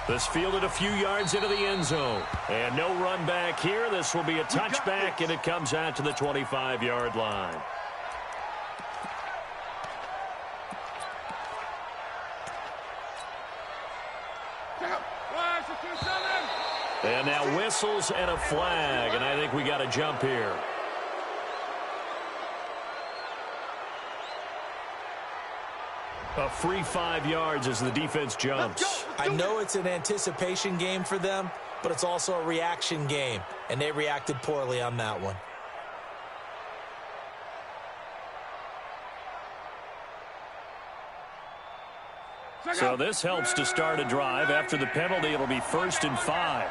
This fielded a few yards into the end zone. And no run back here. This will be a touchback, and it comes out to the 25-yard line. And now whistles and a flag, and I think we got a jump here. A free 5 yards as the defense jumps. I know it's an anticipation game for them, but it's also a reaction game, and they reacted poorly on that one. So this helps to start a drive. After the penalty, it'll be 1st and 5.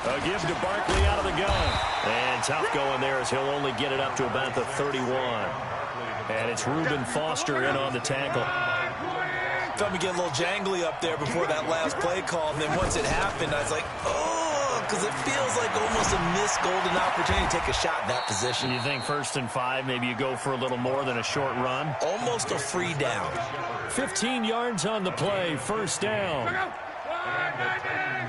A give to Barkley out of the gun. And tough going there as he'll only get it up to about the 31. And it's Reuben Foster in on the tackle. Felt me get a little jangly up there before that last play call. And then once it happened, I was like, oh, because it feels like almost a missed golden opportunity to take a shot in that position. You think 1st and 5, maybe you go for a little more than a short run? Almost a free down. 15 yards on the play, 1st down.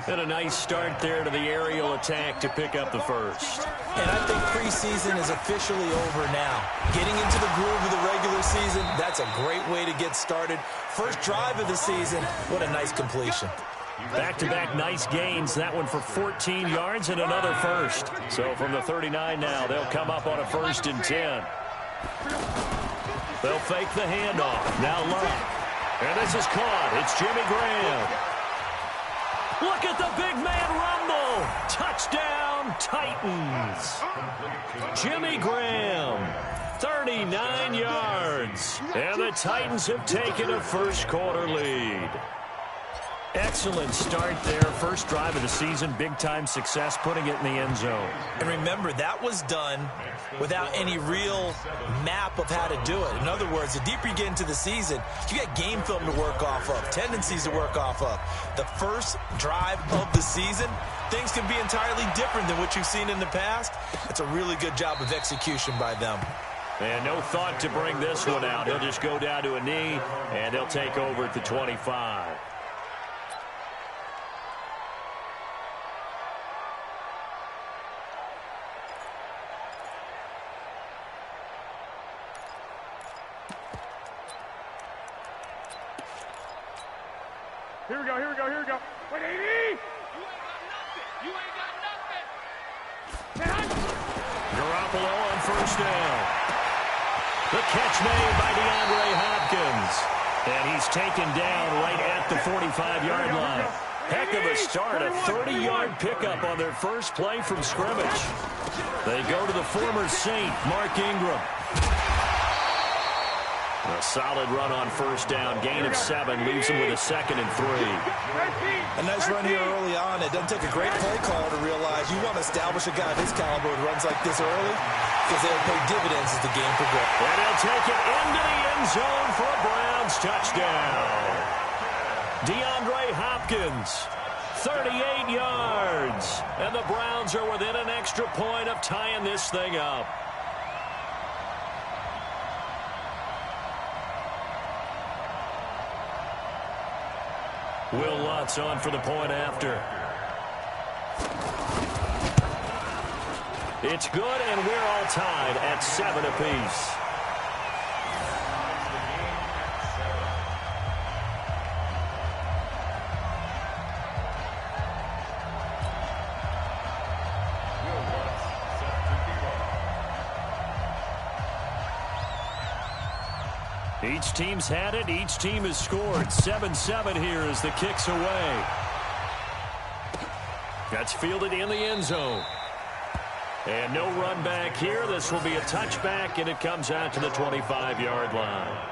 And a nice start there to the aerial attack to pick up the 1st. And I think preseason is officially over now. Getting into the groove of the regular season, that's a great way to get started. First drive of the season, what a nice completion. Back-to-back nice gains. That one for 14 yards and another 1st. So from the 39 now, they'll come up on a 1st and 10. They'll fake the handoff. Now Luck. And this is caught. It's Jimmy Graham. Look at the big man rumble. Touchdown, Titans. Jimmy Graham, 39 yards. And the Titans have taken a first-quarter lead. Excellent start there. First drive of the season. Big-time success, putting it in the end zone. And remember, that was done without any real map of how to do it. In other words, the deeper you get into the season, you got game film to work off of, tendencies to work off of. The first drive of the season, things can be entirely different than what you've seen in the past. It's a really good job of execution by them. And no thought to bring this one out. He'll just go down to a knee, and they'll take over at the 25. Here we go, here we go, here we go. Wait, 80! You ain't got nothing! Garoppolo on 1st down. The catch made by DeAndre Hopkins. And he's taken down right at the 45-yard line. Heck of a start, a 30-yard pickup on their first play from scrimmage. They go to the former Saint, Mark Ingram. A solid run on 1st down. Gain of 7 leaves him with a 2nd and 3. A nice run here early on. It doesn't take a great play caller to realize you want to establish a guy of his caliber who runs like this early because they'll pay dividends as the game progresses. And he'll take it into the end zone for a Browns touchdown. DeAndre Hopkins, 38 yards. And the Browns are within an extra point of tying this thing up. Will Lutz on for the point after. It's good, and we're all tied at 7 apiece. Each team's had it. Each team has scored. 7-7 here as the kick's away. That's fielded in the end zone. And no run back here. This will be a touchback, and it comes out to the 25-yard line.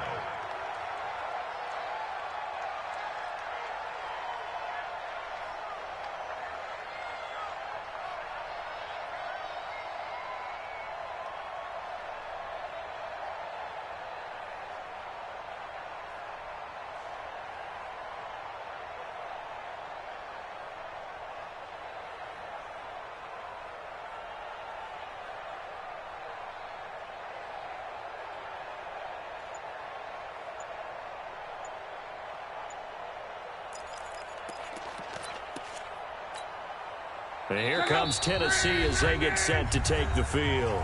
And here comes Tennessee as they get set to take the field.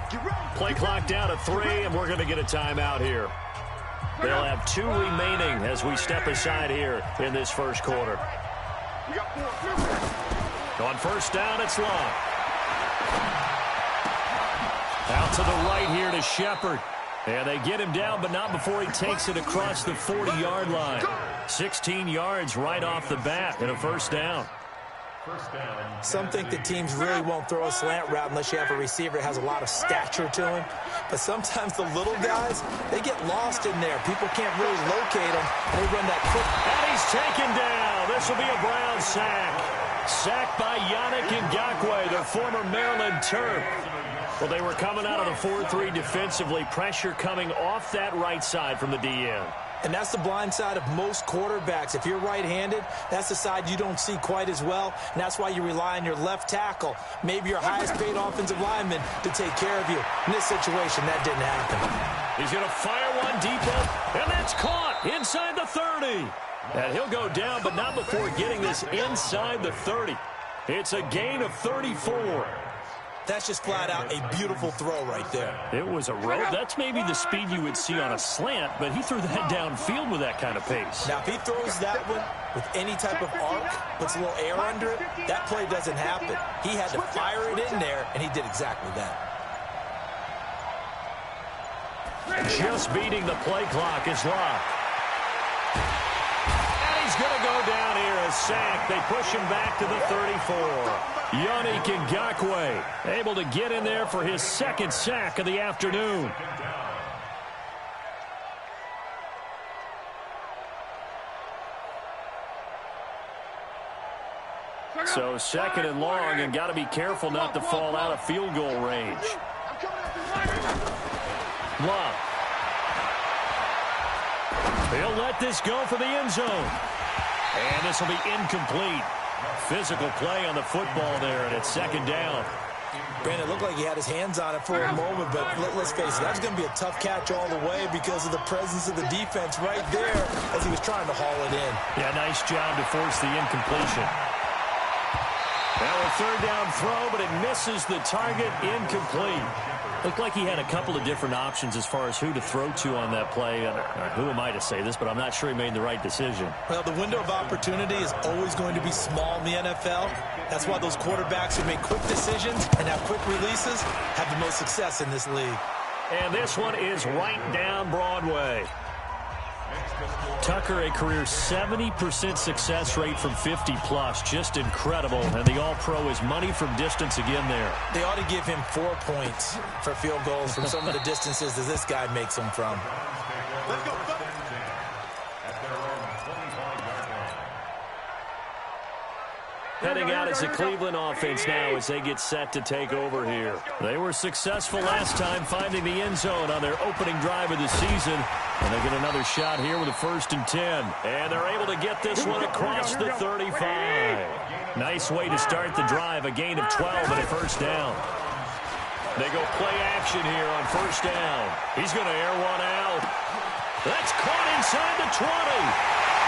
Play clock down to 3, and we're going to get a timeout here. They'll have 2 remaining as we step aside here in this first quarter. On first down, it's Long. Out to the right here to Shepard. And they get him down, but not before he takes it across the 40-yard line. 16 yards right off the bat and a first down. Some think that teams really won't throw a slant route unless you have a receiver that has a lot of stature to him. But sometimes the little guys, they get lost in there. People can't really locate them, and they run that quick. And he's taken down. This will be a Brown sack. Sacked by Yannick Ngakoue, the former Maryland Terp. Well, they were coming out of the 4-3 defensively. Pressure coming off that right side from the DN. And that's the blind side of most quarterbacks. If you're right-handed, that's the side you don't see quite as well. And that's why you rely on your left tackle, maybe your highest-paid offensive lineman, to take care of you. In this situation, that didn't happen. He's going to fire one deep up, and that's caught inside the 30. And he'll go down, but not before getting this inside the 30. It's a gain of 34. That's just flat out a beautiful throw right there. It was a rope. That's maybe the speed you would see on a slant, but he threw that downfield with that kind of pace. Now, if he throws that one with any type of arc, puts a little air under it, that play doesn't happen. He had to fire it in there, and he did exactly that. Just beating the play clock is Locke. And he's going to go down here, a sack. They push him back to the 34. Yannick Ngakoue able to get in there for his second sack of the afternoon. So second and long, and got to be careful not to fall out of field goal range. Love. He'll let this go for the end zone. And this will be incomplete. Physical play on the football there, and it's second down. Brandon, it looked like he had his hands on it for a moment, but let's face it, that's going to be a tough catch all the way because of the presence of the defense right there as he was trying to haul it in. Yeah, nice job to force the incompletion. Now a third down throw, but it misses the target, incomplete. Looked like he had a couple of different options as far as who to throw to on that play. Who am I to say this, but I'm not sure he made the right decision. Well, the window of opportunity is always going to be small in the NFL. That's why those quarterbacks who make quick decisions and have quick releases have the most success in this league. And this one is right down Broadway. Tucker, a career 70% success rate from 50-plus. Just incredible. And the All-Pro is money from distance again there. They ought to give him 4 points for field goals from some of the distances that this guy makes them from. Let's go. Heading out as the Cleveland offense now as they get set to take over here. They were successful last time finding the end zone on their opening drive of the season. And they get another shot here with a 1st and 10. And they're able to get this one across the 35. Nice way to start the drive. A gain of 12 and a first down. They go play action here on first down. He's going to air one out. That's caught inside the 20.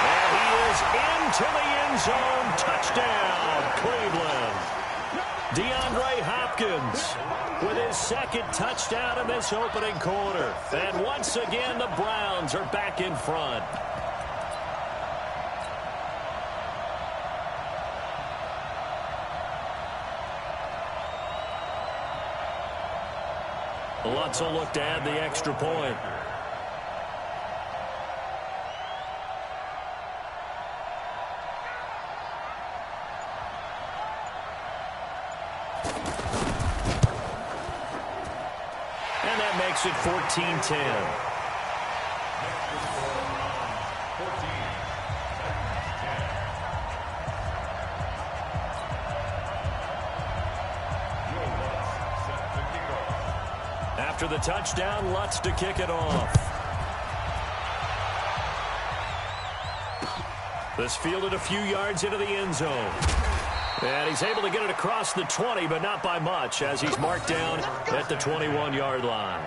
And he is into the end zone. Touchdown, Cleveland. DeAndre Hopkins with his second touchdown in this opening quarter. And once again, the Browns are back in front. Lutz will look to add the extra point. Makes it 14-10. After the touchdown, Lutz to kick it off. This fielded a few yards into the end zone. And he's able to get it across the 20, but not by much, as he's marked down at the 21-yard line.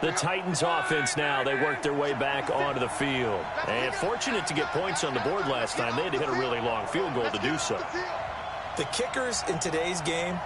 The Titans offense now, they work their way back onto the field. And fortunate to get points on the board last time. They had to hit a really long field goal to do so. The kickers in today's game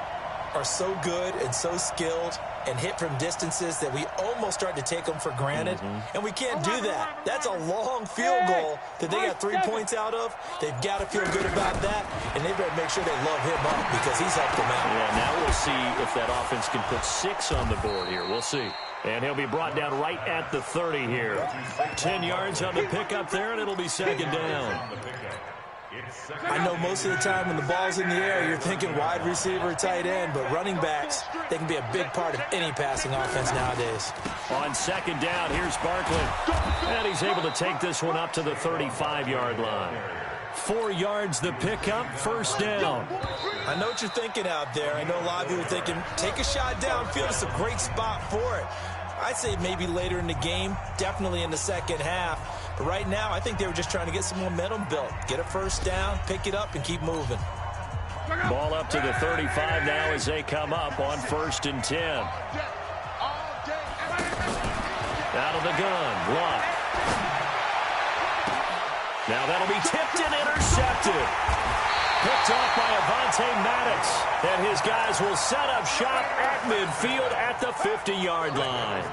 are so good and so skilled and hit from distances that we almost start to take them for granted. And we can't do that. That's a long field goal that they got 3 points out of. They've got to feel good about that, and they better make sure they love him up because he's helped them out. Yeah, now we'll see if that offense can put 6 on the board here. We'll see. And he'll be brought down right at the 30 here. 10 yards on the pickup there, and it'll be second down. I know most of the time when the ball's in the air, you're thinking wide receiver, tight end, but running backs, they can be a big part of any passing offense nowadays. On second down, here's Barkley. And he's able to take this one up to the 35-yard line. 4 yards the pickup, first down. I know what you're thinking out there. I know a lot of you are thinking, take a shot downfield. It's a great spot for it. I'd say maybe later in the game, definitely in the second half. But right now, I think they were just trying to get some momentum built. Get a first down, pick it up, and keep moving. Ball up to the 35 now as they come up on 1st and 10. Out of the gun, Luck. Now that'll be tipped and intercepted. Picked off by Avonte Maddox. And his guys will set up shop at midfield at the 50-yard line.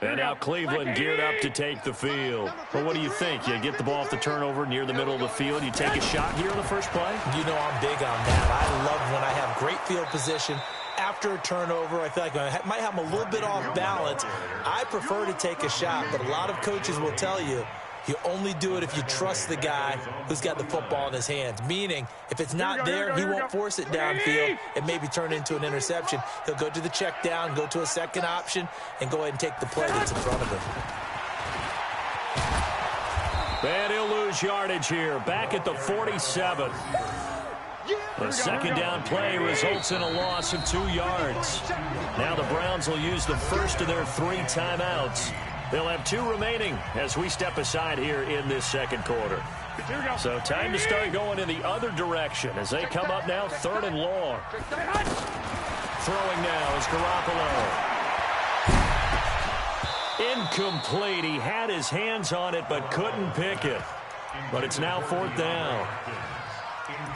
And now Cleveland geared up to take the field. But what do you think? You get the ball off the turnover near the middle of the field. You take a shot here on the first play? You know I'm big on that. I love when I have great field position. After a turnover, I feel like I might have them a little bit off balance. I prefer to take a shot, but a lot of coaches will tell you, you only do it if you trust the guy who's got the football in his hands. Meaning, if it's not there, he won't force it downfield and maybe turn it into an interception. He'll go to the check down, go to a second option, and go ahead and take the play that's in front of him. And he'll lose yardage here. Back at the 47. The second down play results in a loss of 2 yards. Now the Browns will use the first of their 3 timeouts. They'll have 2 remaining as we step aside here in this second quarter. So time to start going in the other direction as they come up now 3rd and long. Throwing now is Garoppolo. Incomplete. He had his hands on it but couldn't pick it. But it's now 4th down.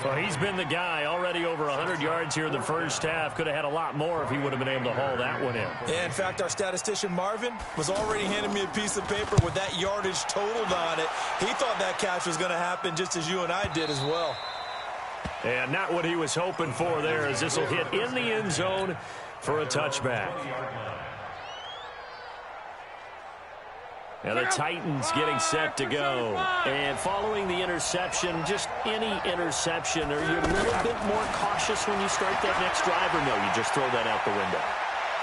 So he's been the guy, already over 100 yards here in the first half. Could have had a lot more if he would have been able to haul that one in. Yeah, in fact, our statistician Marvin was already handing me a piece of paper with that yardage totaled on it. He thought that catch was going to happen just as you and I did as well. And not what he was hoping for there, as this will hit in the end zone for a touchback. Now the Titans getting set to go. And following the interception, just any interception, are you a little bit more cautious when you start that next drive, or no, you just throw that out the window?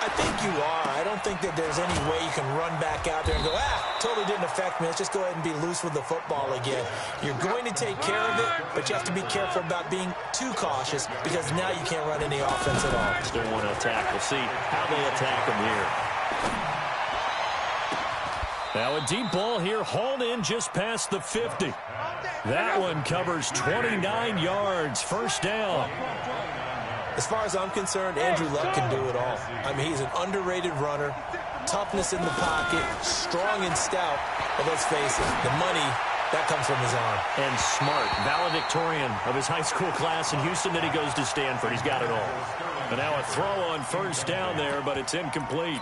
I think you are. I don't think that there's any way you can run back out there and go, totally didn't affect me. Let's just go ahead and be loose with the football again. You're going to take care of it, but you have to be careful about being too cautious because now you can't run any offense at all. Still want to attack. We'll see how they attack them here. Now a deep ball here, hauled in just past the 50. That one covers 29 yards, first down. As far as I'm concerned, Andrew Luck can do it all. I mean, he's an underrated runner, toughness in the pocket, strong and stout. But let's face it, the money, that comes from his arm. And smart, valedictorian of his high school class in Houston, then he goes to Stanford. He's got it all. And now a throw on first down there, but it's incomplete.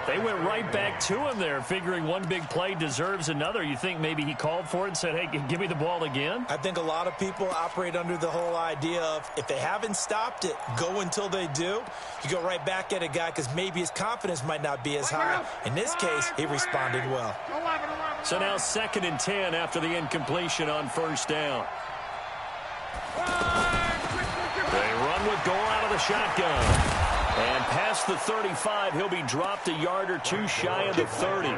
They went right back to him there, figuring one big play deserves another. You think maybe he called for it and said, hey, give me the ball again? I think a lot of people operate under the whole idea of if they haven't stopped it, go until they do. You go right back at a guy because maybe his confidence might not be as high. In this case, he responded well. So now 2nd and 10 after the incompletion on 1st down. They run with Gore out of the shotgun. And past the 35, he'll be dropped a yard or two shy of the 30.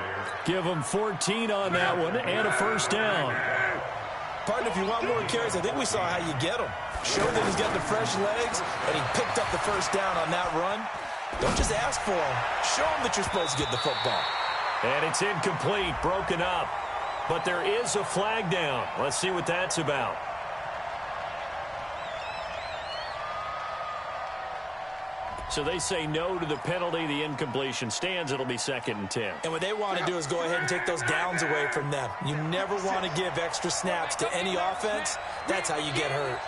Give him 14 on that one and a 1st down. Partner, if you want more carries, I think we saw how you get him. Showed that he's got the fresh legs, and he picked up the 1st down on that run. Don't just ask for him. Show him that you're supposed to get the football. And it's incomplete, broken up. But there is a flag down. Let's see what that's about. So they say no to the penalty. The incompletion stands. It'll be 2nd and 10. And what they want to do is go ahead and take those downs away from them. You never want to give extra snaps to any offense. That's how you get hurt.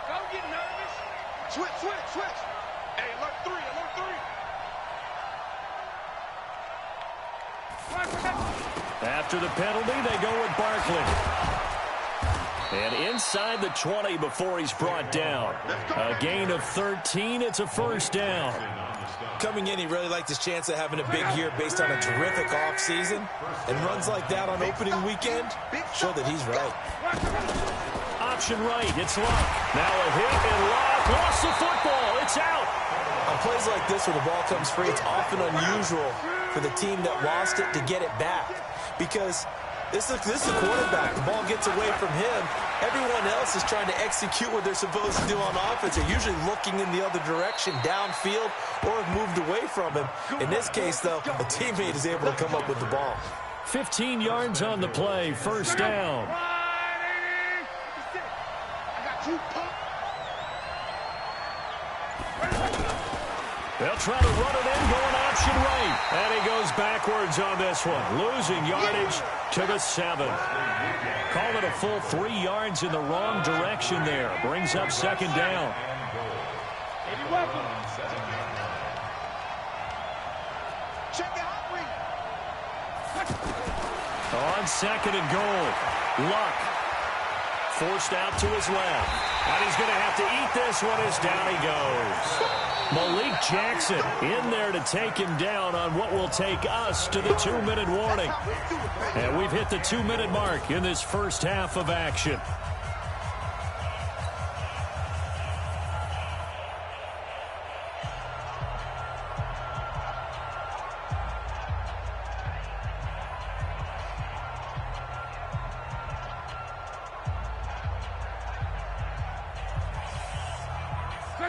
Don't get nervous. Switch. Hey, alert 3. After the penalty, they go with Barkley. And inside the 20 before he's brought down. A gain of 13. It's a 1st down. Coming in, he really liked his chance of having a big year based on a terrific offseason. And runs like that on opening weekend show that he's right. Option right. It's Luck. Now a hit, and Luck lost the football. It's out. On plays like this where the ball comes free, it's often unusual for the team that lost it to get it back. Because this is the quarterback. The ball gets away from him. Everyone else is trying to execute what they're supposed to do on offense. They're usually looking in the other direction, downfield, or have moved away from him. In this case, though, a teammate is able to come up with the ball. 15 yards on the play, 1st down. They'll try to run it in, going option right. And he goes backwards on this one, losing yardage to the 7. Call it a full 3 yards in the wrong direction there. Brings up 2nd down. On 2nd and goal, Luck forced out to his left. And he's going to have to eat this one as down he goes. Malik Jackson in there to take him down on what will take us to the 2-minute warning. And we've hit the 2-minute mark in this first half of action.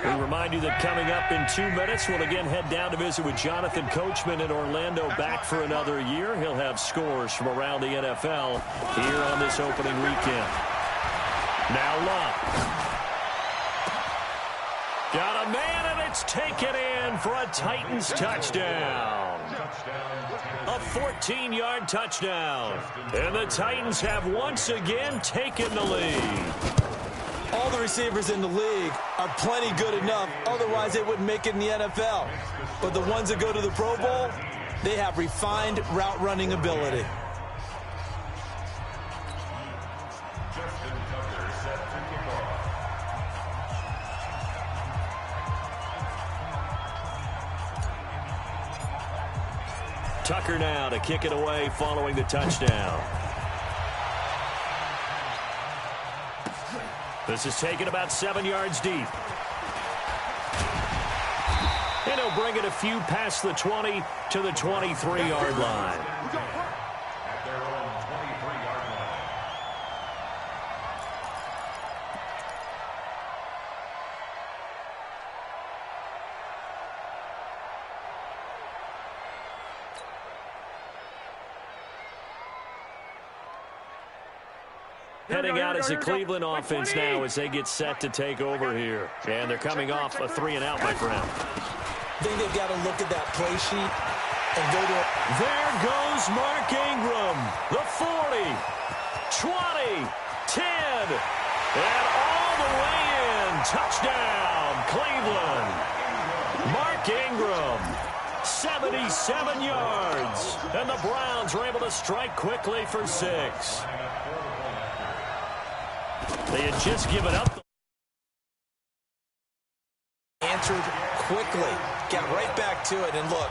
We remind you that coming up in 2 minutes, we'll again head down to visit with Jonathan Coachman in Orlando, back for another year. He'll have scores from around the NFL here on this opening weekend. Now Luck. Got a man, and it's taken in for a Titans touchdown. A 14-yard touchdown. And the Titans have once again taken the lead. All the receivers in the league are plenty good enough. Otherwise, they wouldn't make it in the NFL. But the ones that go to the Pro Bowl, they have refined route running ability. Tucker now to kick it away following the touchdown. This is taken about 7 yards deep. And he'll bring it a few past the 20 to the 23-yard line. Heading out as a Cleveland offense now as they get set to take over here. And they're coming off a 3-and-out, my friend. I think they've got to look at that play sheet and go to it. There goes Mark Ingram. The 40, 20, 10, and all the way in. Touchdown, Cleveland. Mark Ingram 77 yards. And the Browns were able to strike quickly for 6. They had just given up. Answered quickly. Got right back to it. And look,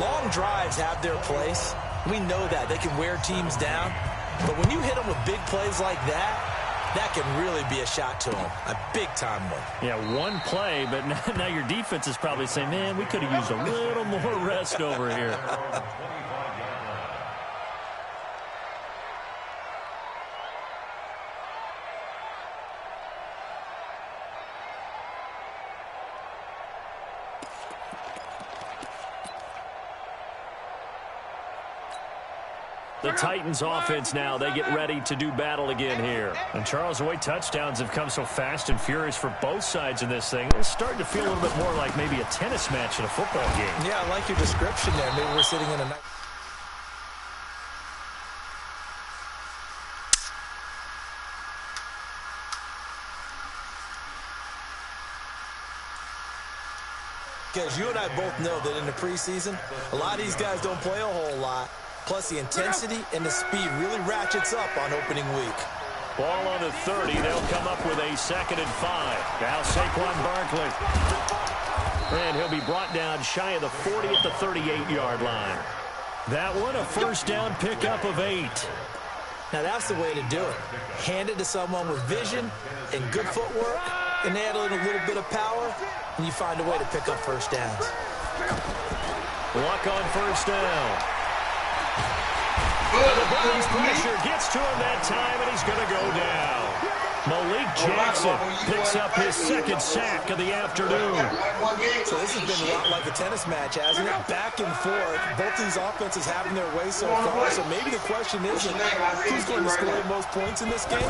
long drives have their place. We know that. They can wear teams down. But when you hit them with big plays like that, that can really be a shot to them. A big-time one. Yeah, one play, but now your defense is probably saying, man, we could have used a little more rest over here. The Titans offense now, they get ready to do battle again here. And Charles, the way touchdowns have come so fast and furious for both sides in this thing, it's starting to feel a little bit more like maybe a tennis match in a football game. Yeah, I like your description there. Maybe we're sitting in a night. Because you and I both know that in the preseason, a lot of these guys don't play a whole lot. Plus, the intensity and the speed really ratchets up on opening week. Ball on the 30. They'll come up with a 2nd and 5. Now Saquon Barkley. And he'll be brought down shy of the 40 at the 38-yard line. That one, a first down pickup of 8. Now, that's the way to do it. Hand it to someone with vision and good footwork, and add in a little bit of power, and you find a way to pick up first downs. Luck on first down. And the Browns pressure gets to him that time, and he's going to go down. Malik Jackson picks up his 2nd sack of the afternoon. So this has been a lot like a tennis match, hasn't it? Back and forth. Both these offenses having their way so far. So maybe the question isn't who's going to score the most points in this game.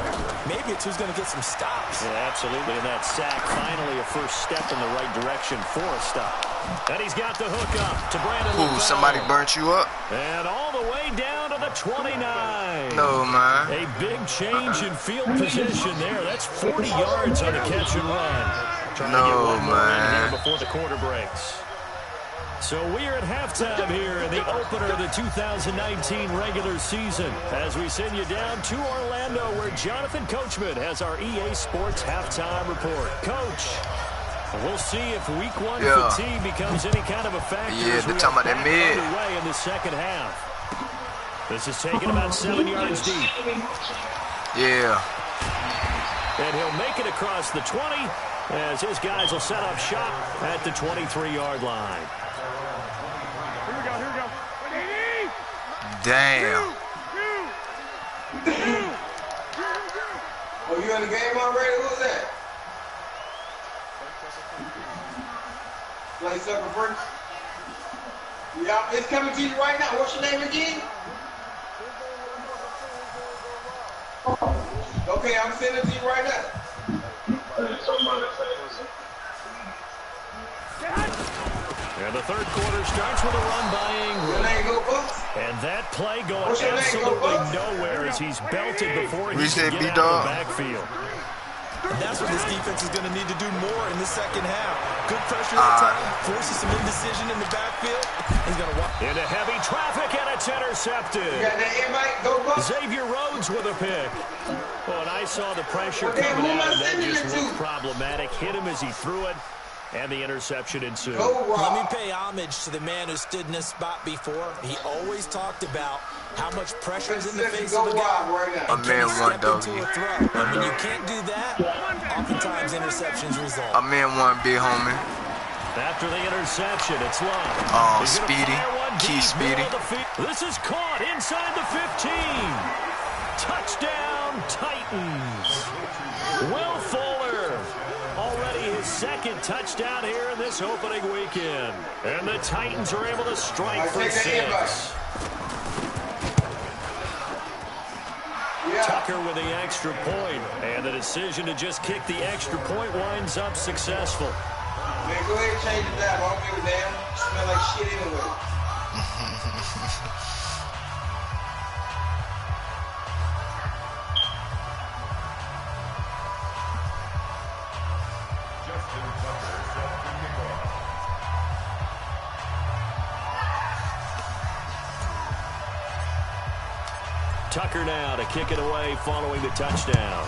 Maybe it's who's going to get some stops. Yeah, absolutely. And that sack, finally a first step in the right direction for a stop. And he's got the hook up to Brandon. Ooh, somebody burnt you up. And all the way down to the 29. No, man. A big change in field position there. That's 40 yards on the catch and run. Trying to get one more in here before the quarter breaks. So we're at halftime here in the opener of the 2019 regular season as we send you down to Orlando where Jonathan Coachman has our EA Sports halftime report. Coach, we'll see if week 1 fatigue becomes any kind of a factor as we are back underway in the second half. This is taken about 7 yards deep. Yeah. And he'll make it across the 20 as his guys will set up shop at the 23-yard line. Here we go, here we go. Damn. Oh, you in the game already? Who's that? Play sucker first. Yeah, it's coming to you right now. What's your name again? Okay, I'm sending it to you right now. And the third quarter starts with a run by Ingram. And that play going absolutely nowhere as he's belted before he can get out of the backfield. And that's what this defense is going to need to do more in the second half. Good pressure at the time, forces some indecision in the backfield. He's going to walk into heavy traffic, and it's intercepted. You got that invite? Go, Buck. Xavier Rhodes with a pick. Well, and I saw the pressure coming out, and that just looked problematic. Hit him as he threw it, and the interception ensued. Let me pay homage to the man who stood in this spot before. He always talked about how much pressure is in the face of a guy. A man one, doggy. And when you can't do that, oftentimes interceptions result. A man one, big homie. After the interception, it's Love. Speedy. Key Speedy. This is caught inside the 15. Touchdown, Titans. Will Fuller. Already his 2nd touchdown here in this opening weekend. And the Titans are able to strike for 6. Tucker with the extra point, and the decision to just kick the extra point winds up successful. Man, go ahead and change it down. I don't give a damn. Smell like shit anyway. Tucker now to kick it away following the touchdown.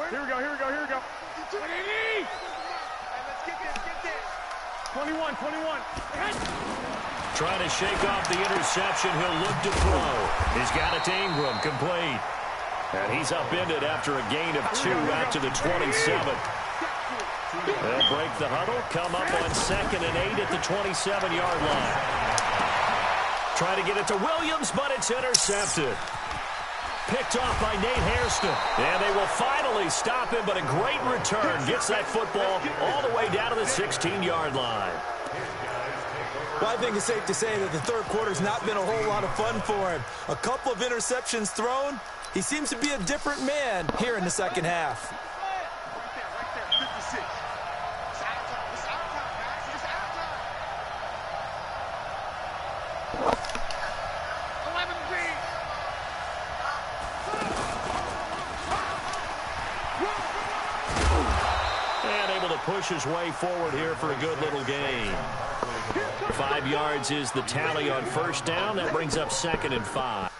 Here we go, here we go, here we go. 21. Trying to shake off the interception. He'll look to throw. He's got it to Ingram, complete. And he's upended after a gain of 2 out to the 27. They'll break the huddle, come up on 2nd and 8 at the 27-yard line. Trying to get it to Williams, but it's intercepted. Picked off by Nate Hairston. And they will finally stop him, but a great return. Gets that football all the way down to the 16-yard line. Well, I think it's safe to say that the third quarter's not been a whole lot of fun for him. A couple of interceptions thrown. He seems to be a different man here in the second half. Push his way forward here for a good little gain. 5 yards is the tally on first down. That brings up 2nd and 5.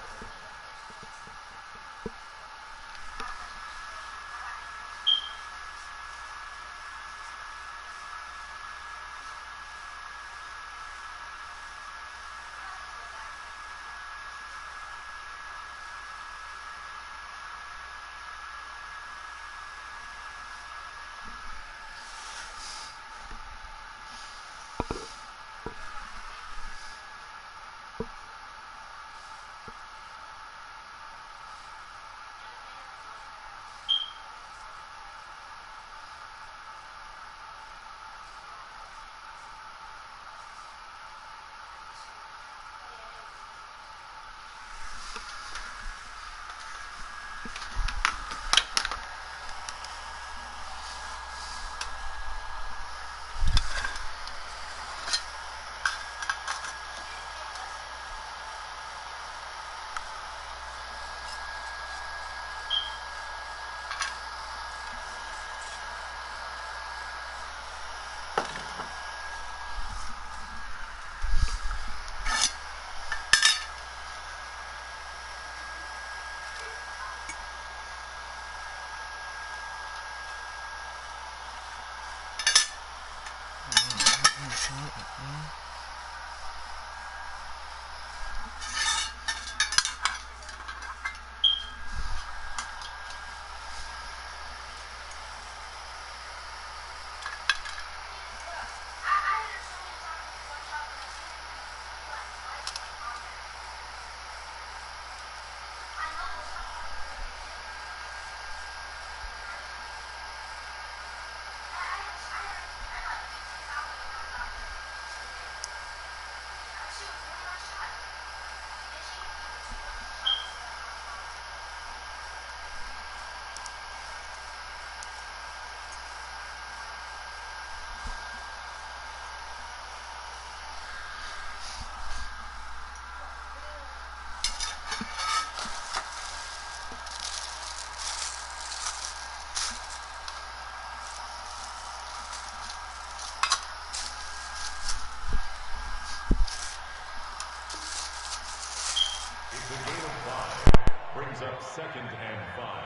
Up 2nd and 5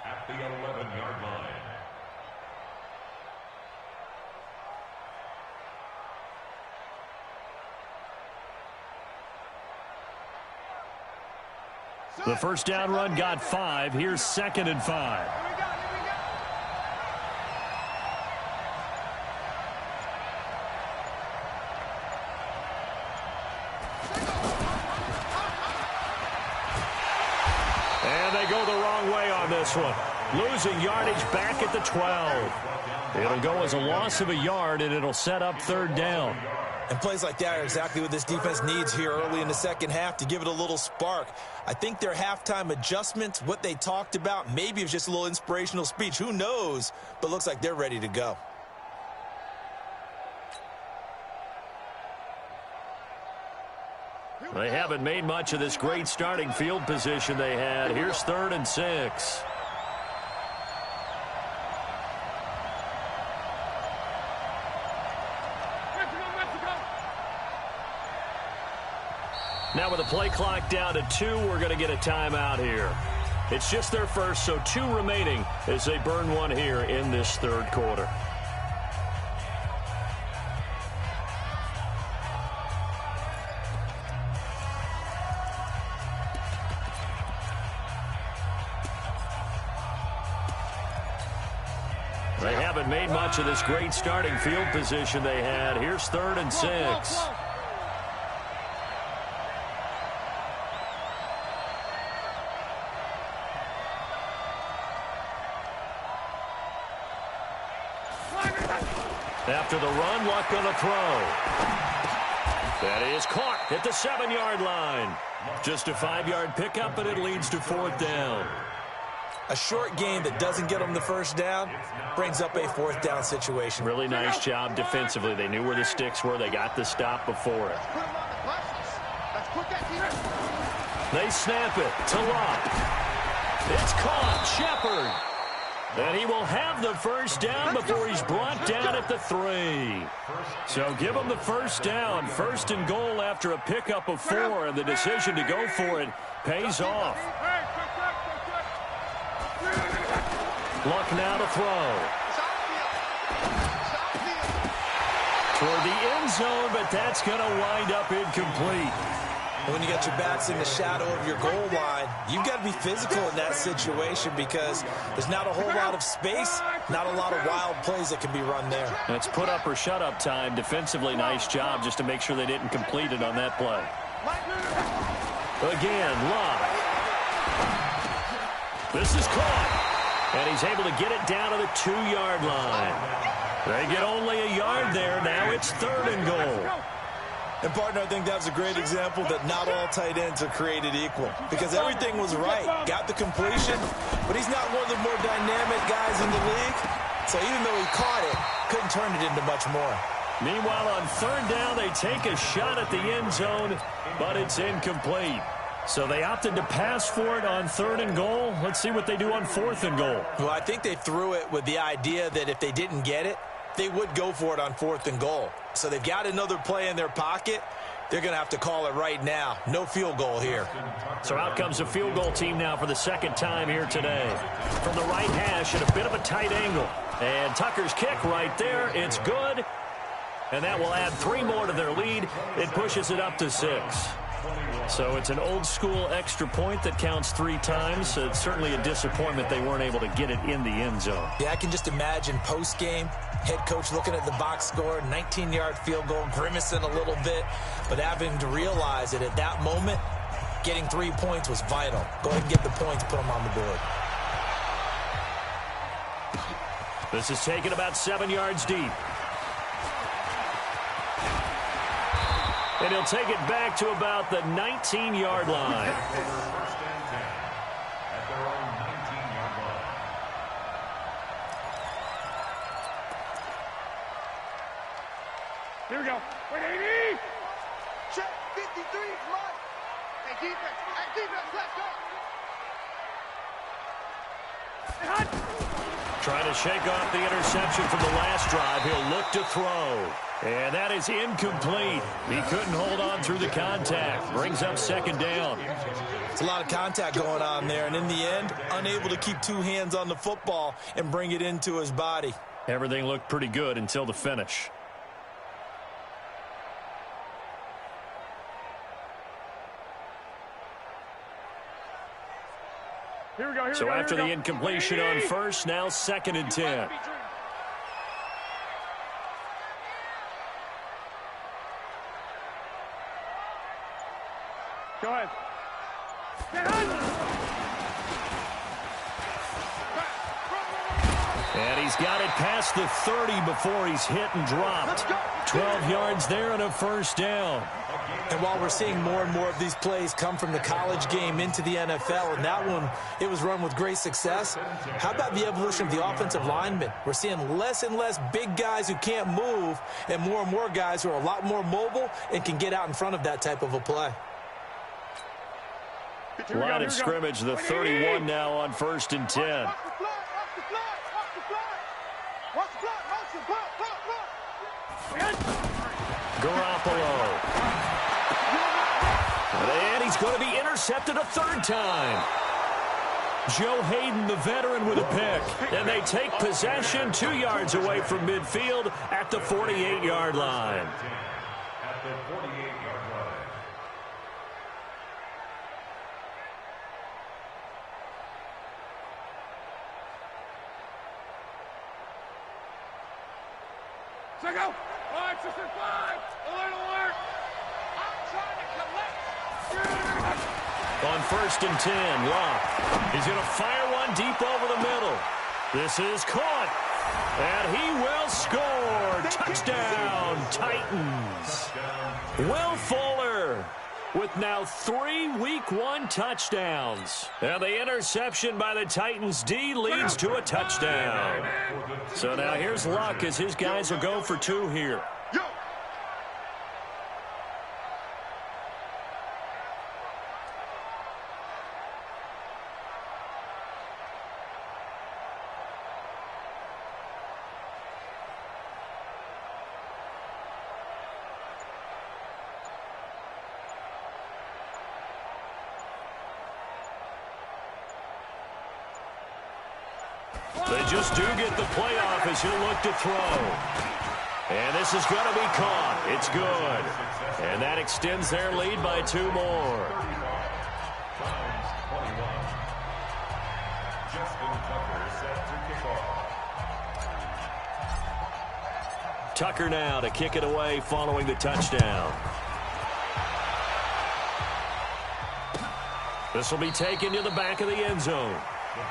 at the 11-yard line. The first down run got 5. Here's 2nd and 5. Go the wrong way on this one. Losing yardage back at the 12. It'll go as a loss of a yard, and it'll set up 3rd down. And plays like that are exactly what this defense needs here early in the second half to give it a little spark. I think their halftime adjustments, what they talked about, maybe it's just a little inspirational speech. Who knows? But looks like they're ready to go. They haven't made much of this great starting field position they had. Here's 3rd and 6. Now with the play clock down to 2, we're going to get a timeout here. It's just their first, so 2 remaining as they burn one here in this 3rd quarter. They haven't made much of this great starting field position they had. Here's 3rd and 6. After the run, Luck on the throw. That is caught at the 7-yard line. Just a 5-yard pickup, and it leads to 4th down. A short game that doesn't get them the first down brings up a 4th down situation. Really nice job defensively. They knew where the sticks were. They got the stop before it. They snap it to Luck. It's caught. Shepard. And he will have the first down before he's brought down at the 3. So give him the first down. 1st and goal after a pickup of 4, and the decision to go for it pays off. Luck now to throw. Toward the end zone, but that's going to wind up incomplete. When you got your backs in the shadow of your goal line, you've got to be physical in that situation because there's not a whole lot of space, not a lot of wild plays that can be run there. That's put up or shut up time. Defensively, nice job just to make sure they didn't complete it on that play. Again, Luck. This is caught. And he's able to get it down to the 2-yard line. They get only a yard there. Now it's 3rd and goal. And, partner, I think that was a great example that not all tight ends are created equal because everything was right. Got the completion, but he's not one of the more dynamic guys in the league. So even though he caught it, couldn't turn it into much more. Meanwhile, on 3rd down, they take a shot at the end zone, but it's incomplete. So they opted to pass for it on 3rd and goal. Let's see what they do on 4th and goal. Well, I think they threw it with the idea that if they didn't get it, they would go for it on 4th and goal. So they've got another play in their pocket. They're going to have to call it right now. No field goal here. So out comes a field goal team now for the 2nd time here today. From the right hash at a bit of a tight angle. And Tucker's kick right there. It's good. And that will add 3 more to their lead. It pushes it up to 6. So it's an old-school extra point that counts 3 times. It's certainly a disappointment they weren't able to get it in the end zone. Yeah, I can just imagine post-game, head coach looking at the box score, 19-yard field goal, grimacing a little bit, but having to realize that at that moment, getting 3 points was vital. Go ahead and get the points, put them on the board. This is taken about 7 yards deep. And he'll take it back to about the 19-yard line. First and 10 at their own 19-yard line. Here we go. Wait, 80! Check 53, come on. Hey, defense, let's go. Trying to shake off the interception from the last drive. He'll look to throw. And that is incomplete. He couldn't hold on through the contact. Brings up 2nd down. It's a lot of contact going on there, and in the end, unable to keep 2 hands on the football and bring it into his body. Everything looked pretty good until the finish. Here we go. So after the incompletion on 1st, now 2nd and 10. Go ahead. And he's got it past the 30 before he's hit and dropped. 12 yards there and a 1st down. And while we're seeing more and more of these plays come from the college game into the NFL, and that one, it was run with great success, how about the evolution of the offensive linemen? We're seeing less and less big guys who can't move and more guys who are a lot more mobile and can get out in front of that type of a play. Line of scrimmage, the 31 now on 1st and 10. Watch the flood, watch the flood, watch the flood. Watch the flood, motion, Garoppolo. And he's going to be intercepted a third time. Joe Hayden, the veteran, with a pick. And they take possession 2 yards away from midfield at the 48-yard line. At the 48-yard line. So go. 5, 6, and 5. Alert, alert. I'm trying to collect. On 1st and 10, Locke. He's going to fire one deep over the middle. This is caught. And he will score. Touchdown, Titans. Will Fuller with now 3 Week 1 touchdowns. And the interception by the Titans D leads to a touchdown. So now here's Luck as his guys will go for 2 here. They just do get the playoff as he'll look to throw. And this is going to be caught. It's good. And that extends their lead by 2 more. Tucker now to kick it away following the touchdown. This will be taken to the back of the end zone.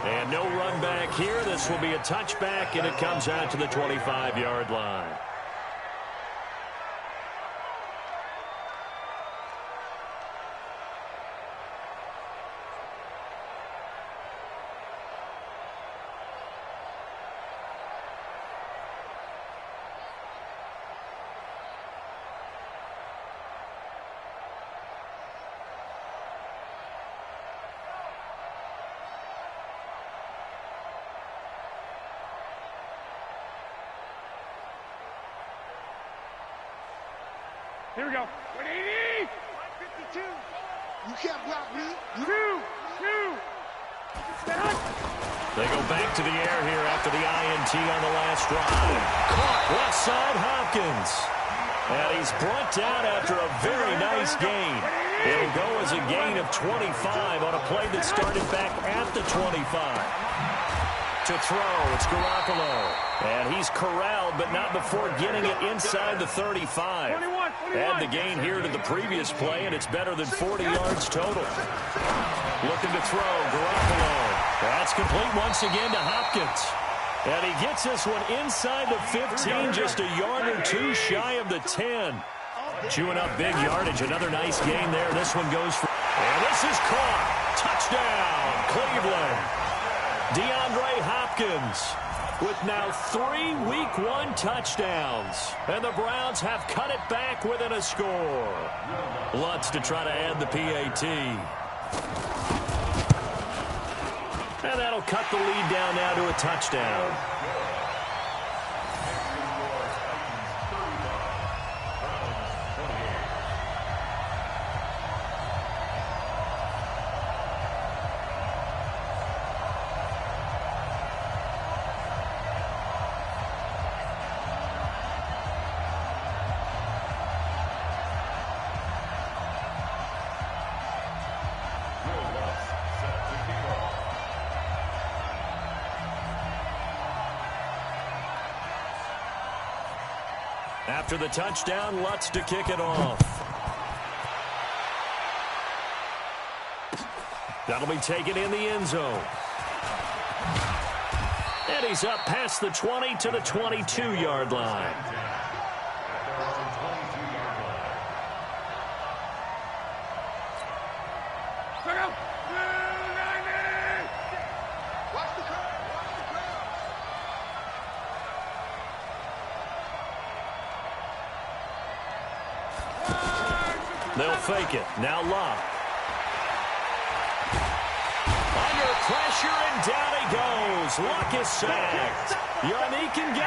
And no run back here. This will be a touchback, and it comes out to the 25-yard line. Here we go. 180. 52. You can't block me. Two. They go back to the air here after the INT on the last drive. Caught left side Hopkins. And he's brought down after a very nice gain. It'll go as a gain of 25 on a play that started back at the 25. To throw, it's Garoppolo. And he's corralled, but not before getting it inside the 35. Add the gain here to the previous play, and it's better than 40 yards total. Looking to throw, Garoppolo. That's complete once again to Hopkins. And he gets this one inside the 15, just a yard or 2 shy of the 10. Chewing up big yardage, another nice gain there. This one goes for... And this is caught. Touchdown, Cleveland. DeAndre Hopkins with now 3 Week 1 touchdowns. And the Browns have cut it back within a score. Lutz to try to add the PAT. And that'll cut the lead down now to a touchdown. After the touchdown, Lutz to kick it off. That'll be taken in the end zone. And he's up past the 20 to the 22-yard line. They'll fake it. Now Locke. pressure, and down he goes. Luck is sacked. Mbg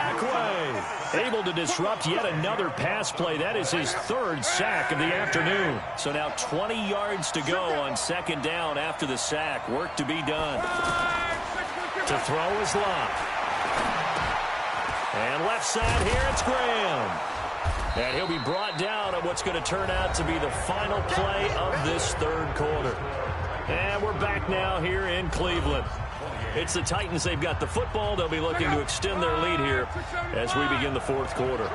able to disrupt yet another pass play. That is his third sack of the afternoon. So now 20 yards to go on second down after the sack. Work to be done. To throw is Luck. And left side here, it's Graham. And he'll be brought down on what's going to turn out to be the final play of this third quarter. And we're back now here in Cleveland. It's the Titans. They've got the football. They'll be looking to extend their lead here as we begin the fourth quarter.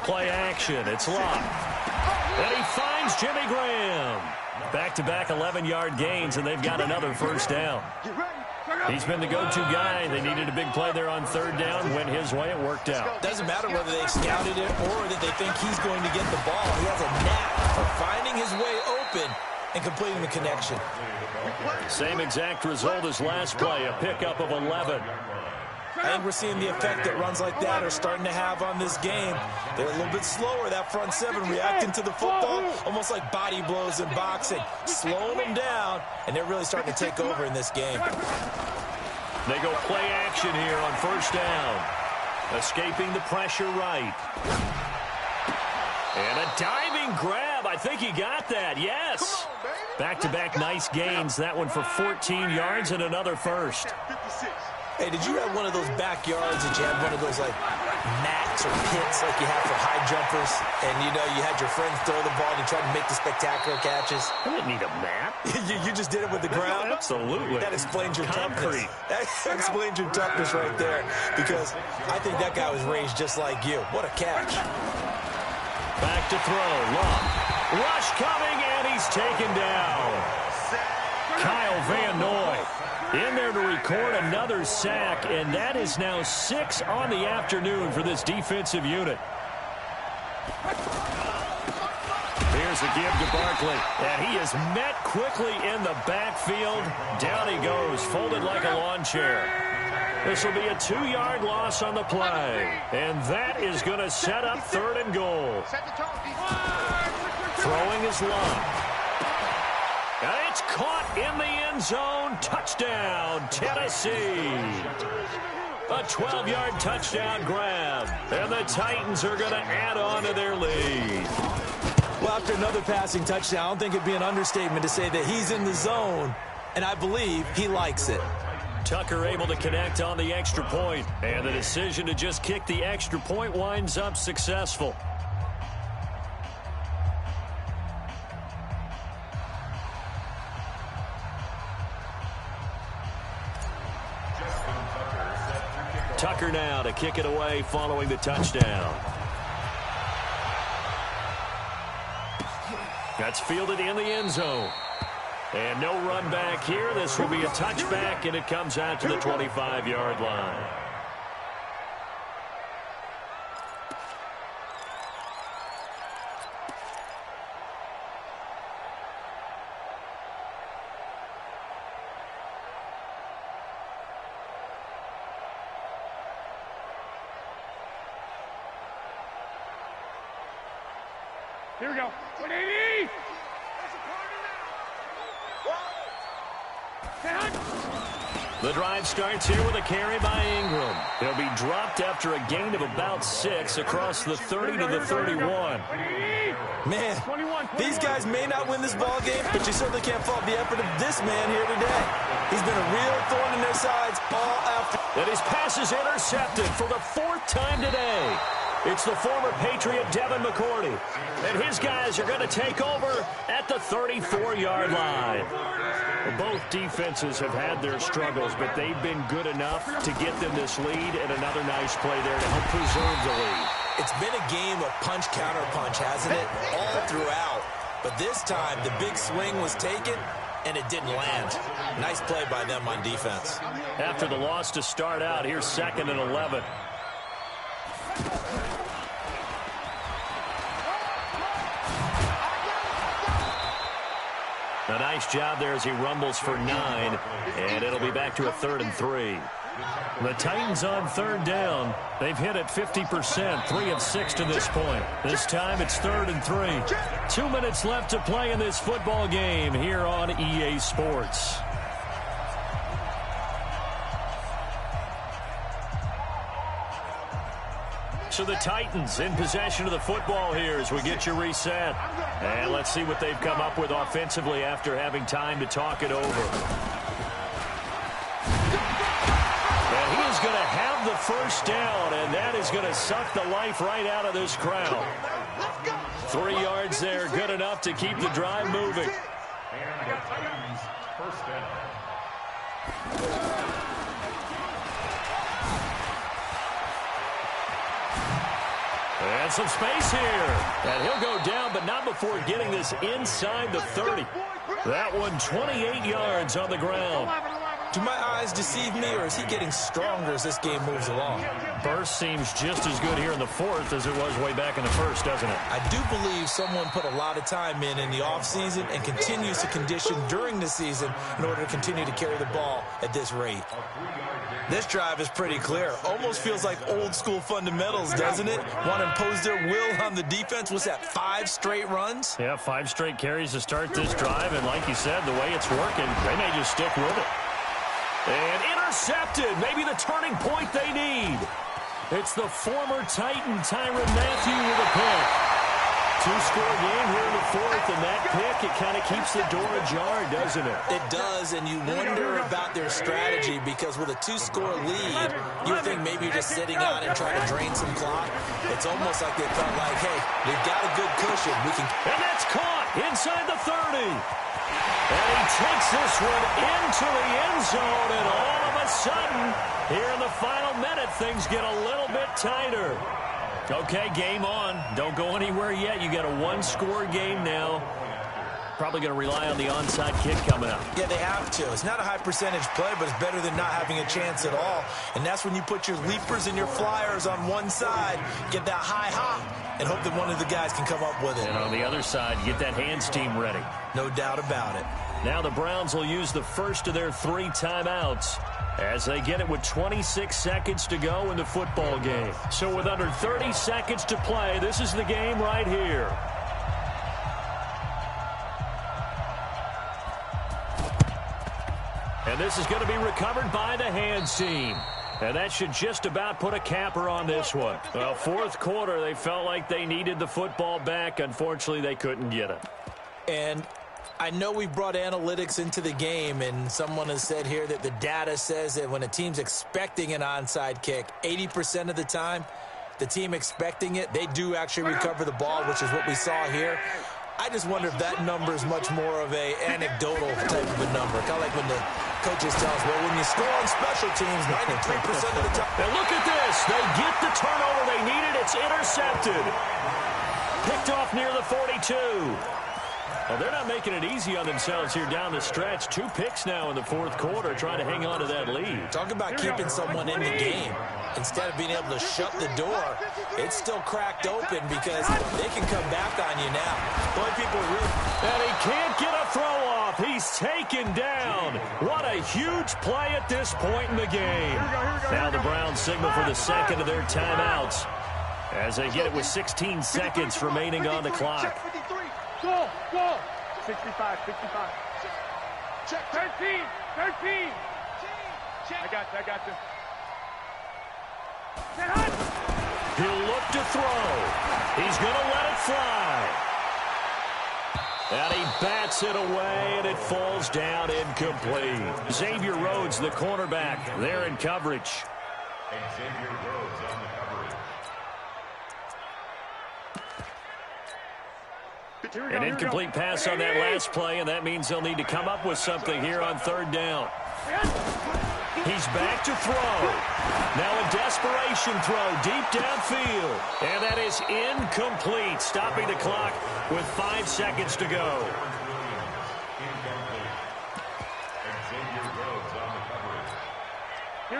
Play action. It's Luck. And he finds Jimmy Graham. Back-to-back 11-yard gains, and they've got another first down. He's been the go-to guy. They needed a big play there on third down. Went his way. It worked out. Doesn't matter whether they scouted it or that they think he's going to get the ball. He has a knack for finding his way open and completing the connection. Same exact result as last play, a pickup of 11. I think we're seeing the effect that runs like that are starting to have on this game. They're a little bit slower, that front seven, reacting to the football, almost like body blows in boxing, slowing them down, and they're really starting to take over in this game. They go play action here on first down. Escaping the pressure right. And a diving grab. I think he got that. Yes. Back-to-back nice gains. That one for 14 yards and another first. Hey, did you have one of those backyards that you had one of those, like, mats or pits like you have for high jumpers? And, you know, you had your friends throw the ball and you tried to make the spectacular catches? I didn't need a mat. you just did it with the ground? Absolutely. That explains your concrete. Toughness. That explains your toughness right there. Because I think that guy was raised just like you. What a catch. Back to throw. Luck. Rush coming, and he's taken down. Kyle Van Noy in there to record another sack, and that is now 6 on the afternoon for this defensive unit. Here's a give to Barkley, and he is met quickly in the backfield. Down he goes, folded like a lawn chair. This will be a 2-yard loss on the play, and that is going to set up third and goal. Throwing is Luck. And it's caught in the end zone. Touchdown, Tennessee. A 12-yard touchdown grab. And the Titans are going to add on to their lead. Well, after another passing touchdown, I don't think it'd be an understatement to say that he's in the zone, and I believe he likes it. Tucker able to connect on the extra point, and the decision to just kick the extra point winds up successful. Tucker now to kick it away following the touchdown. That's fielded in the end zone. And no run back here. This will be a touchback, and it comes out to the 25-yard line. Here we go. 180! The drive starts here with a carry by Ingram. He'll be dropped after a gain of about 6 across the 30 to the 31. Man, these guys may not win this ball game, but you certainly can't fault the effort of this man here today. He's been a real thorn in their sides all after. And his pass is intercepted for the 4th time today. It's the former Patriot Devin McCourty. And his guys are going to take over at the 34-yard line. Both defenses have had their struggles, but they've been good enough to get them this lead, and another nice play there to help preserve the lead. It's been a game of punch-counter-punch, hasn't it? All throughout. But this time, the big swing was taken, and it didn't land. Nice play by them on defense. After the loss to start out, here's 2nd and 11. A nice job there as he rumbles for 9, and it'll be back to a 3rd and 3. The Titans on 3rd down. They've hit it 50%, 3 of 6 to this point. This time it's 3rd and 3. 2 minutes left to play in this football game here on EA Sports. So the Titans in possession of the football here as we get you reset. And let's see what they've come up with offensively after having time to talk it over. And he is going to have the first down, and that is going to suck the life right out of this crowd. 3 yards there, good enough to keep the drive moving. And the Titans first down. And some space here. And he'll go down, but not before getting this inside the 30. That one 28 yards on the ground. Do my eyes deceive me, or is he getting stronger as this game moves along? Burst seems just as good here in the 4th as it was way back in the 1st, doesn't it? I do believe someone put a lot of time in the offseason and continues to condition during the season in order to continue to carry the ball at this rate. This drive is pretty clear. Almost feels like old school fundamentals, doesn't it? Want to impose their will on the defense. What's that, 5 straight runs? Yeah, 5 straight carries to start this drive, and like you said, the way it's working, they may just stick with it. And intercepted, maybe the turning point they need. It's the former Titan Tyrann Mathieu with a pick. 2-score game here in the 4th, and that pick, it kind of keeps the door ajar, doesn't it? It does, and you wonder about their strategy because with a 2-score lead, you think maybe you're just sitting on it and trying to drain some clock. It's almost like they felt like, hey, we've got a good cushion. And that's caught inside the 30. And he takes this one into the end zone, and all of a sudden, here in the final minute, things get a little bit tighter. Okay, game on. Don't go anywhere yet. You got a 1-score game now. Probably going to rely on the onside kick coming up. Yeah, they have to. It's not a high percentage play, but it's better than not having a chance at all. And that's when you put your leapers and your flyers on one side, get that high hop, and hope that one of the guys can come up with it. And on the other side, get that hands team ready. No doubt about it. Now the Browns will use the first of their 3 timeouts as they get it with 26 seconds to go in the football game. So with under 30 seconds to play, this is the game right here. And this is going to be recovered by the hands team. And that should just about put a capper on this one. Well, 4th quarter, they felt like they needed the football back. Unfortunately, they couldn't get it. And I know we brought analytics into the game, and someone has said here that the data says that when a team's expecting an onside kick, 80% of the time, the team expecting it, they do actually recover the ball, which is what we saw here. I just wonder if that number is much more of a anecdotal type of a number. Kind of like when the coaches tell us, well, when you score on special teams, 93% of the time. And look at this. They get the turnover they needed. It's intercepted. Picked off near the 42. Well, they're not making it easy on themselves here down the stretch. 2 picks now in the 4th quarter, trying to hang on to that lead. Talk about keeping someone in the game. Instead of being able to shut the door, it's still cracked open because they can come back on you now. Boy, people really... And he can't get a throw off. He's taken down. What a huge play at this point in the game. Now the Browns signal for the second of their timeouts as they get it with 16 seconds remaining on the clock. Go, go. 65, 65. Check. 13, 13. I got you. He'll look to throw. He's going to let it fly. And he bats it away, and it falls down incomplete. Xavier Rhodes, the cornerback, there in coverage. Xavier Rhodes on the coverage. An incomplete pass on that last play, and that means they'll need to come up with something here on 3rd down. He's back to throw. Now a desperation throw deep downfield. And that is incomplete, stopping the clock with 5 seconds to go.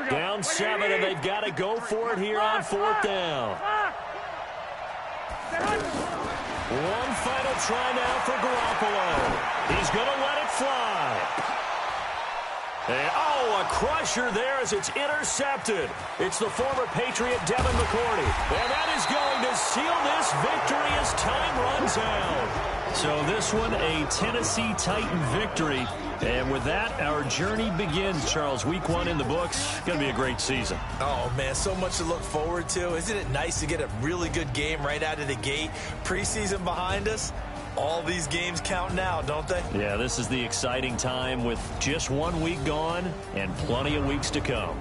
Down 7, and they've got to go for it here on 4th down. One final try now for Garoppolo. He's going to let it fly. And, a crusher there as it's intercepted. It's the former Patriot Devin McCourty. And that is going to seal this victory as time runs out. So this one, a Tennessee Titan victory. And with that, our journey begins, Charles. Week 1 in the books. Going to be a great season. Oh, man, so much to look forward to. Isn't it nice to get a really good game right out of the gate? Preseason behind us. All these games count now, don't they? Yeah, this is the exciting time with just 1 week gone and plenty of weeks to come.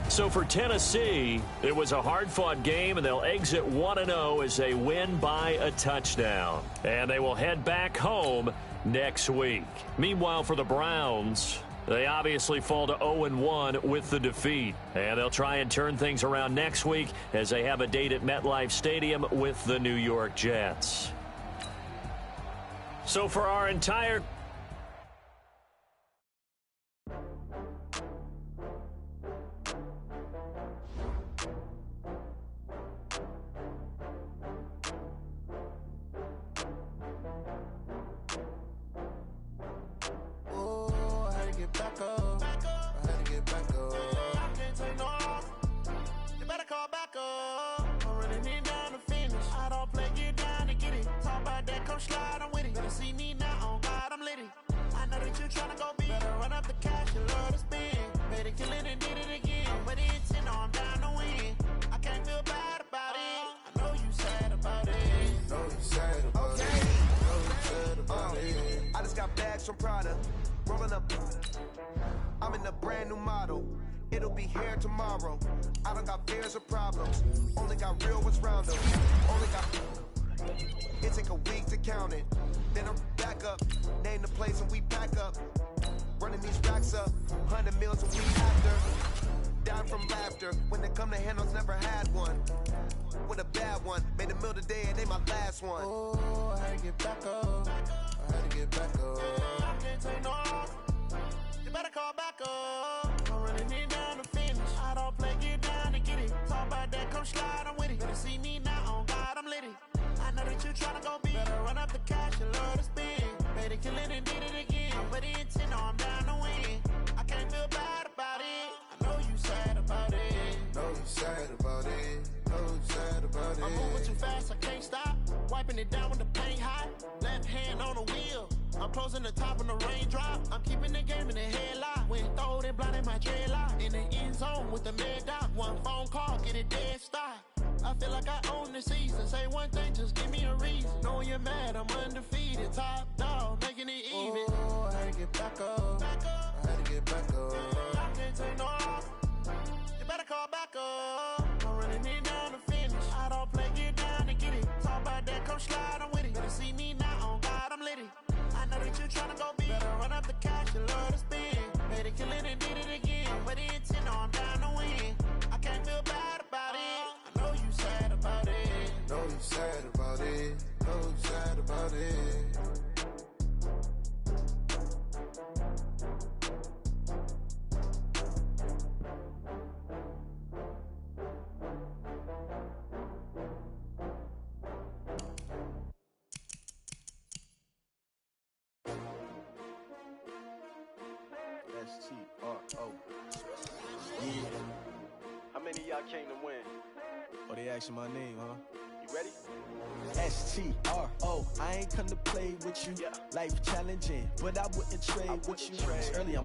So for Tennessee, it was a hard-fought game, and they'll exit 1-0 as they win by a touchdown. And they will head back home next week. Meanwhile, for the Browns, they obviously fall to 0-1 with the defeat. And they'll try and turn things around next week as they have a date at MetLife Stadium with the New York Jets. So for our entire... I'm in a brand new model. It'll be here tomorrow. I don't got fears or problems. Only got real ones round them. Only got... It take a week to count it. Then I'm back up. Name the place and we pack up. Running these racks up. 100 meals a week after. Down from laughter. When they come to handles, never had one. With a bad one. Made a meal today and they my last one. Oh, I had to get back up. I had to get back up. I can't take no off. You better call back up. I'm running it down to finish. I don't play, get down to get it. Talk about that, come slide, I'm with it. Better see me now, on God, I'm litty. I know that you tryna go big. Better run up the cash and love to spend. Made a killing and did it again. But the intent, no, I'm down to win. I can't feel bad about it. I know you sad about it. Know you sad about it. Know you sad about it. I'm moving too fast, I can't stop. Wiping it down with the paint hot. Left hand on the wheel. I'm closing the top when the raindrop. I'm keeping the game in the headlock. When throwed it, blinded my dreadlock. In the end zone with the mad dot. One phone call, get it dead stop. I feel like I own the season. Say one thing, just give me a reason. Knowing you're mad, I'm undefeated. Top dog, making it even. Oh, I had to get back up. I had to get back up. I can't take no off. You better call back up. I'm running it down to finish. I don't play, get down to get it. Talk about that, come slide, I'm with it. Better see me now, on God, I'm litty. I know that you tryna go big. Better run up the cash and love to spend. Made a killing and did it again. But the intent, no, I'm down to win. I can't feel bad about it. I know you sad about it. Know you sad about it. Know you sad about it. S-T-R-O. Yeah. How many of y'all came to win? Oh, they asking my name, huh? You ready? S-T-R-O. I ain't come to play with you. Yeah. Life challenging, but I wouldn't trade with you. Early, I'm